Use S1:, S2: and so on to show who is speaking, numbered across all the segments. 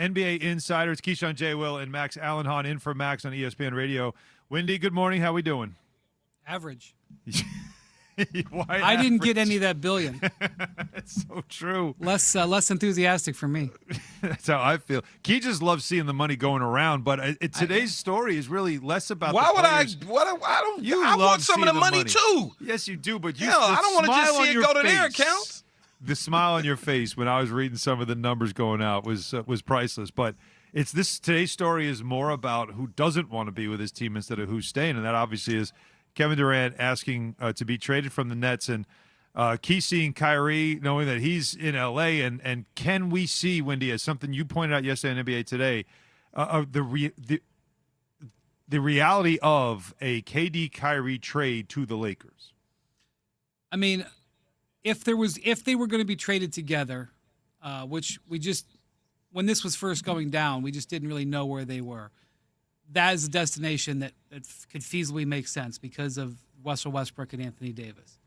S1: NBA insiders Keyshawn J. Will and Max Allenhahn in for Max on ESPN Radio. Wendy, good morning. How we doing?
S2: Average.
S1: I
S2: didn't get any of that billion.
S1: It's so true.
S2: Less enthusiastic for me.
S1: That's how I feel. Key just loves seeing the money going around, but today's story is really less about.
S3: Why
S1: the
S3: would
S1: players.
S3: I don't.
S1: You
S3: I
S1: love
S3: want some of the
S1: seeing
S3: money too.
S1: Yes, you do, but you.
S3: Hell, I don't want to just
S1: smile
S3: see
S1: on
S3: it go
S1: your
S3: to their
S1: face.
S3: accounts.
S1: The smile on your face when I was reading some of the numbers going out was priceless. But today's story is more about who doesn't want to be with his team instead of who's staying, and that obviously is Kevin Durant asking to be traded from the Nets, and Key seeing Kyrie, knowing that he's in L.A., and can we see, Wendy, as something you pointed out yesterday in NBA Today, the reality of a KD Kyrie trade to the Lakers?
S2: I mean, if they were going to be traded together, which when this was first going down, we just didn't really know where they were. That is a destination that could feasibly make sense because of Russell Westbrook and Anthony Davis.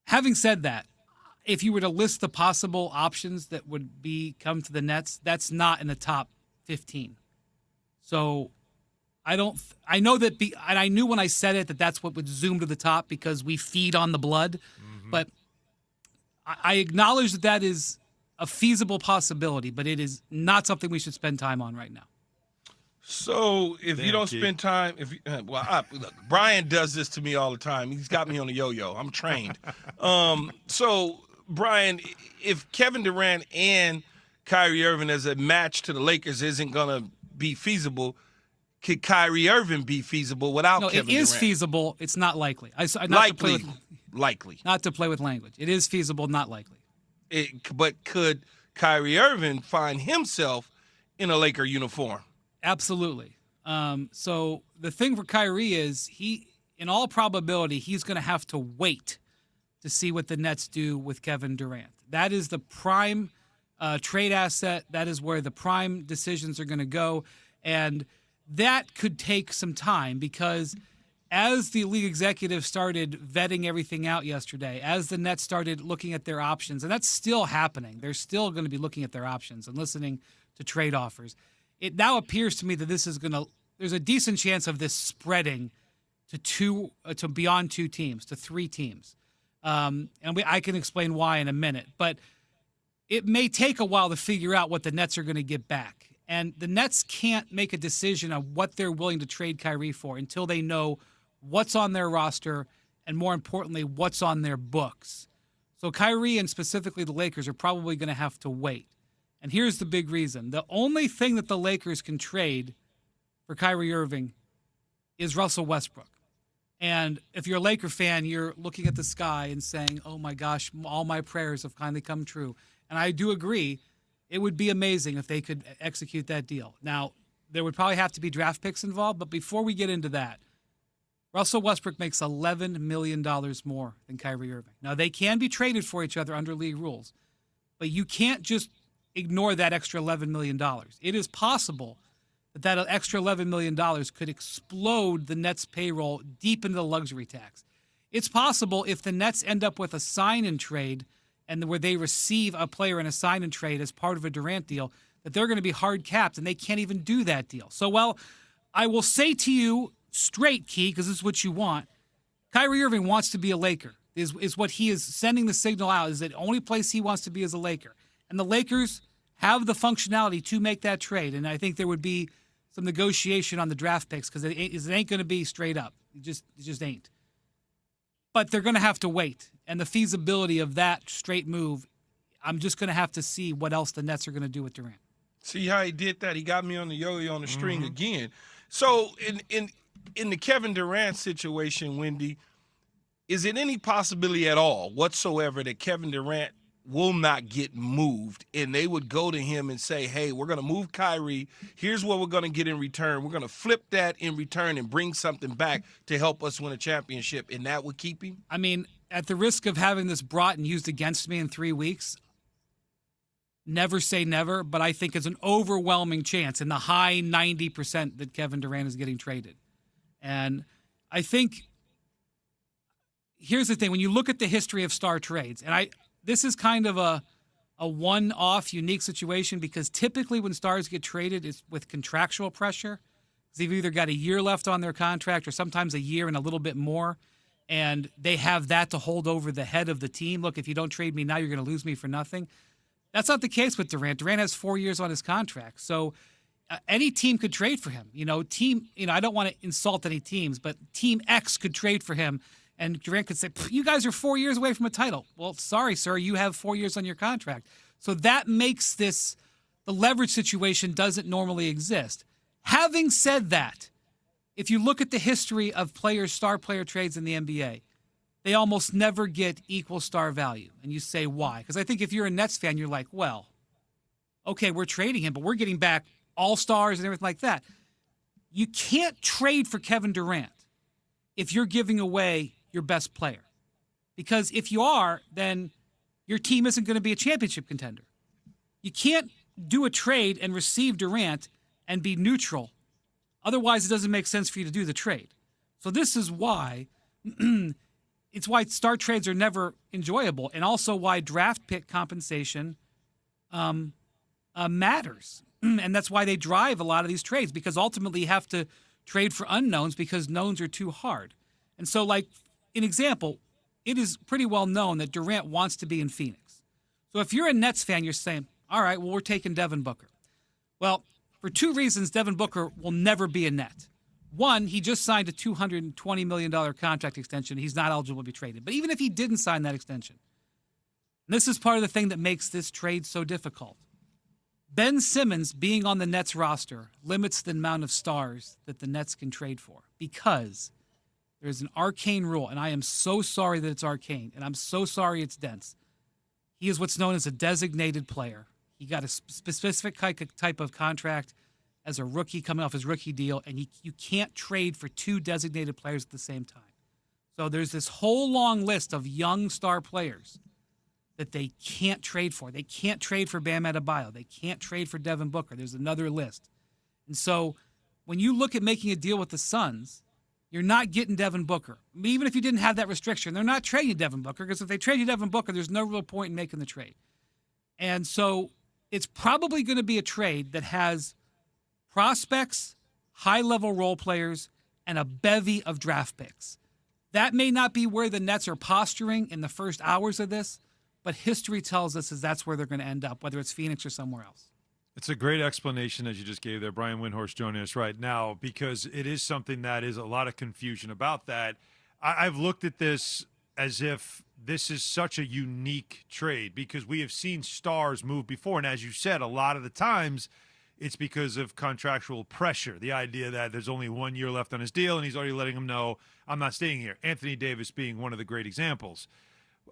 S2: Having said that, if you were to list the possible options that would come to the Nets, that's not in the top 15. So I know that, and I knew when I said it that that's what would zoom to the top because we feed on the blood. Mm-hmm. But I acknowledge that is a feasible possibility, but it is not something we should spend time on right now.
S3: So if you don't spend time, look, Brian does this to me all the time. He's got me on a yo-yo. I'm trained. So Brian, if Kevin Durant and Kyrie Irving as a match to the Lakers isn't going to be feasible, could Kyrie Irving be feasible without Kevin Durant?
S2: No, it is feasible. It's not likely.
S3: Likely.
S2: Not to play with language. It is feasible, not likely.
S3: But could Kyrie Irving find himself in a Laker uniform?
S2: Absolutely. So the thing for Kyrie is in all probability, he's going to have to wait to see what the Nets do with Kevin Durant. That is the prime trade asset. That is where the prime decisions are going to go. And that could take some time because as the league executives started vetting everything out yesterday, as the Nets started looking at their options, and that's still happening, they're still going to be looking at their options and listening to trade offers. It now appears to me that there's a decent chance of this spreading to beyond 2 teams, to 3 teams. I can explain why in a minute, but it may take a while to figure out what the Nets are going to get back. And the Nets can't make a decision on what they're willing to trade Kyrie for until they know what's on their roster and, more importantly, what's on their books. So Kyrie and specifically the Lakers are probably going to have to wait. And here's the big reason. The only thing that the Lakers can trade for Kyrie Irving is Russell Westbrook. And if you're a Laker fan, you're looking at the sky and saying, oh my gosh, all my prayers have kindly come true. And I do agree, it would be amazing if they could execute that deal. Now, there would probably have to be draft picks involved, but before we get into that, Russell Westbrook makes $11 million more than Kyrie Irving. Now, they can be traded for each other under league rules, but you can't just ignore that extra $11 million. It is possible that extra $11 million could explode the Nets' payroll deep into the luxury tax. It's possible if the Nets end up with a sign-and trade and where they receive a player in a sign-and trade as part of a Durant deal, that they're going to be hard capped and they can't even do that deal. So, I will say to you straight, Key, because this is what you want, Kyrie Irving wants to be a Laker, is what he is sending the signal out, is that the only place he wants to be is a Laker. And the Lakers have the functionality to make that trade. And I think there would be some negotiation on the draft picks because it ain't going to be straight up. It just ain't. But they're going to have to wait. And the feasibility of that straight move, I'm just going to have to see what else the Nets are going to do with Durant.
S3: See how he did that? He got me on the yo-yo on the string again. So in the Kevin Durant situation, Wendy, is it any possibility at all whatsoever that Kevin Durant will not get moved and they would go to him and say, hey, we're going to move Kyrie. Here's what we're going to get in return. We're going to flip that in return and bring something back to help us win a championship, and that would keep him?
S2: I mean, at the risk of having this brought and used against me in 3 weeks, never say never, but I think it's an overwhelming chance in the high 90% that Kevin Durant is getting traded. And I think here's the thing. When you look at the history of star trades, and this is kind of a a one-off unique situation because typically when stars get traded, it's with contractual pressure. They've either got a year left on their contract or sometimes a year and a little bit more, and they have that to hold over the head of the team. Look, if you don't trade me now, you're going to lose me for nothing. That's not the case with Durant. Durant has 4 years on his contract, so any team could trade for him. I don't want to insult any teams, but Team X could trade for him, and Durant could say, you guys are 4 years away from a title. Well, sorry, sir, you have 4 years on your contract. So that makes this, the leverage situation doesn't normally exist. Having said that, if you look at the history of star player trades in the NBA, they almost never get equal star value. And you say, why? Because I think if you're a Nets fan, you're like, well, okay, we're trading him, but we're getting back all-stars and everything like that. You can't trade for Kevin Durant if you're giving away your best player. Because if you are, then your team isn't going to be a championship contender. You can't do a trade and receive Durant and be neutral. Otherwise, it doesn't make sense for you to do the trade. So this is why it's why star trades are never enjoyable, and also why draft pick compensation matters. And that's why they drive a lot of these trades, because ultimately you have to trade for unknowns because knowns are too hard. And so, like, an example, it is pretty well known that Durant wants to be in Phoenix. So if you're a Nets fan, you're saying, all right, well, we're taking Devin Booker. Well, for two reasons, Devin Booker will never be a Net. One, he just signed a $220 million contract extension. He's not eligible to be traded. But even if he didn't sign that extension, and this is part of the thing that makes this trade so difficult, Ben Simmons being on the Nets roster limits the amount of stars that the Nets can trade for, because there's an arcane rule, and I am so sorry that it's arcane, and I'm so sorry it's dense. He is what's known as a designated player. He got a specific type of contract as a rookie coming off his rookie deal, and you can't trade for two designated players at the same time. So there's this whole long list of young star players that they can't trade for. They can't trade for Bam Adebayo. They can't trade for Devin Booker. There's another list. And so when you look at making a deal with the Suns, you're not getting Devin Booker. I mean, even if you didn't have that restriction, they're not trading Devin Booker, because if they trade you Devin Booker, there's no real point in making the trade. And so it's probably going to be a trade that has prospects, high-level role players, and a bevy of draft picks. That may not be where the Nets are posturing in the first hours of this, but history tells us that's where they're going to end up, whether it's Phoenix or somewhere else.
S1: It's a great explanation as you just gave there. Brian Windhorst joining us right now, because it is something that is a lot of confusion about that. I've looked at this as if this is such a unique trade, because we have seen stars move before. And as you said, a lot of the times it's because of contractual pressure. The idea that there's only 1 year left on his deal and he's already letting him know, I'm not staying here. Anthony Davis being one of the great examples.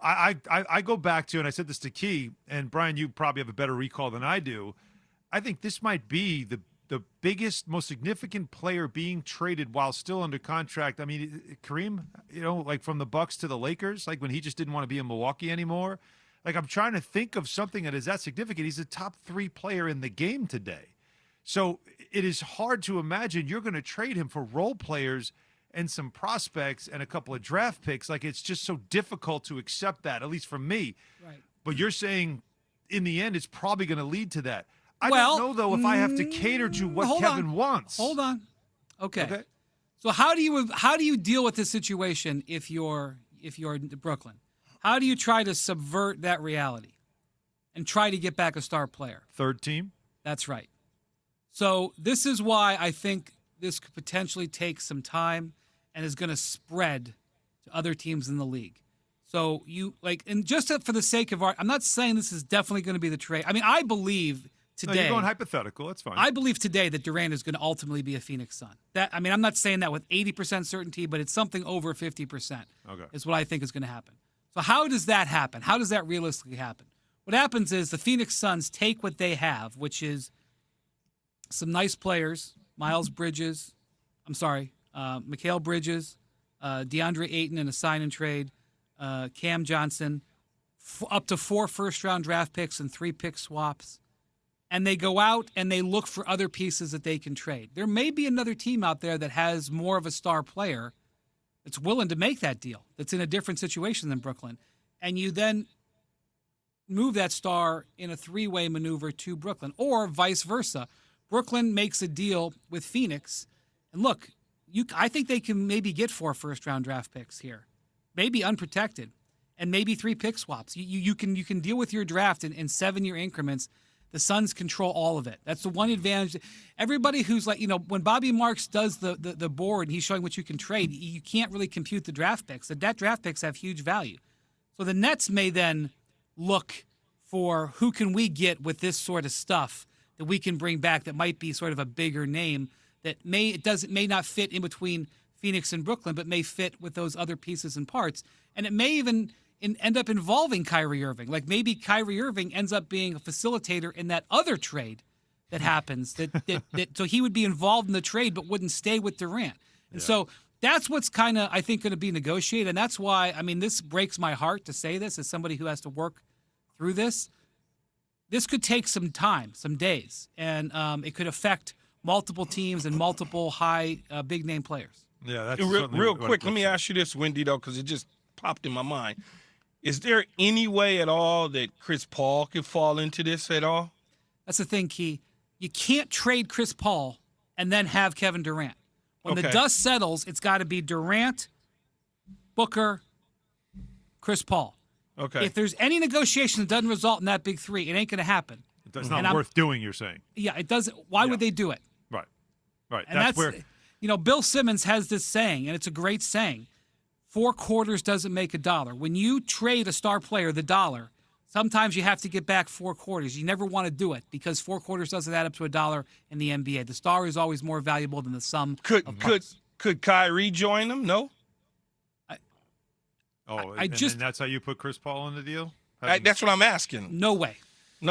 S1: I go back to, and I said this to Key, and Brian, you probably have a better recall than I do. I think this might be the biggest, most significant player being traded while still under contract. I mean, Kareem, like from the Bucks to the Lakers, like when he just didn't want to be in Milwaukee anymore. Like, I'm trying to think of something that is that significant. He's a top 3 player in the game today. So it is hard to imagine you're going to trade him for role players and some prospects and a couple of draft picks. Like, it's just so difficult to accept that, at least for me.
S2: Right.
S1: But you're saying in the end, it's probably going to lead to that. I
S2: Well,
S1: don't know, though, if I have to cater to what Kevin wants.
S2: Hold on. Okay. So how do you deal with this situation if you're in Brooklyn? How do you try to subvert that reality and try to get back a star player?
S1: Third team?
S2: That's right. So this is why I think this could potentially take some time and is going to spread to other teams in the league. So and just for the sake of I'm not saying this is definitely going to be the trade. I mean, I believe today.
S1: No, you're going hypothetical. That's fine.
S2: I believe today that Durant is going to ultimately be a Phoenix Sun. I'm not saying that with 80% certainty, but it's something over 50%.
S1: Okay.
S2: Is what I think is going to happen. So how does that happen? How does that realistically happen? What happens is the Phoenix Suns take what they have, which is some nice players, Mikal Bridges, DeAndre Ayton in a sign and trade, Cam Johnson, up to 4 first-round draft picks and 3 pick swaps. And they go out and they look for other pieces that they can trade. There may be another team out there that has more of a star player that's willing to make that deal, that's in a different situation than Brooklyn. And you then move that star in a three-way maneuver to Brooklyn, or vice versa. Brooklyn makes a deal with Phoenix, and look, I think they can maybe get 4 first-round draft picks here, maybe unprotected, and maybe 3 pick swaps. You can deal with your draft in 7-year increments. The Suns control all of it. That's the one advantage. Everybody who's like, when Bobby Marks does the board and he's showing what you can trade, you can't really compute the draft picks. The draft picks have huge value. So the Nets may then look for who can we get with this sort of stuff that we can bring back that might be sort of a bigger name that may not fit in between Phoenix and Brooklyn, but may fit with those other pieces and parts. And it may even end up involving Kyrie Irving. Like maybe Kyrie Irving ends up being a facilitator in that other trade that happens. So he would be involved in the trade but wouldn't stay with Durant. And so that's what's kind of, I think, going to be negotiated. And that's why, this breaks my heart to say this as somebody who has to work through this. This could take some time, some days, and it could affect multiple teams and multiple high big-name players.
S1: Yeah, that's
S3: real quick. Let me ask you this, Wendy, though, because it just popped in my mind. Is there any way at all that Chris Paul could fall into this at all?
S2: That's the thing, Key. You can't trade Chris Paul and then have Kevin Durant. When the dust settles, it's got to be Durant, Booker, Chris Paul.
S3: Okay.
S2: If there's any negotiation that doesn't result in that big 3, it ain't going to happen.
S1: It's not worth doing, you're saying.
S2: Yeah, it doesn't. Why would they do it?
S1: Right.
S2: And that's where, Bill Simmons has this saying, and it's a great saying. 4 quarters doesn't make a dollar. When you trade a star player the dollar, sometimes you have to get back 4 quarters. You never want to do it because 4 quarters doesn't add up to a dollar in the NBA. The star is always more valuable than the sum of parts.
S3: Could Kyrie join them? No.
S1: And that's how you put Chris Paul in the deal?
S3: That's what I'm asking.
S2: No way.